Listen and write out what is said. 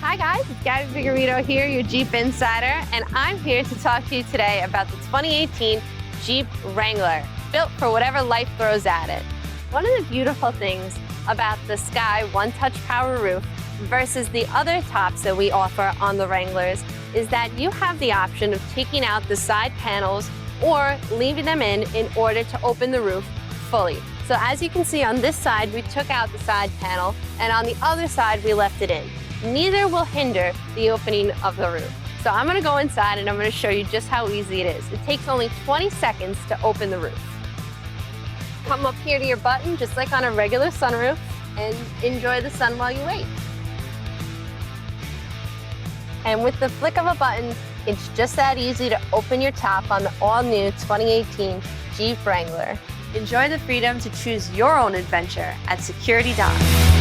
Hi guys, it's Gabby Vigorito here, your Jeep Insider, and I'm here to talk to you today about the 2018 Jeep Wrangler, built for whatever life throws at it. One of the beautiful things about the Sky One Touch power roof versus the other tops that we offer on the Wranglers is that you have the option of taking out the side panels or leaving them in order to open the roof fully. So as you can see on this side, we took out the side panel, and on the other side, we left it in. Neither will hinder the opening of the roof. So I'm gonna go inside and I'm gonna show you just how easy it is. It takes only 20 seconds to open the roof. Come up here to your button, just like on a regular sunroof, and enjoy the sun while you wait. And with the flick of a button, it's just that easy to open your top on the all-new 2018 Jeep Wrangler. Enjoy the freedom to choose your own adventure at Security Dock.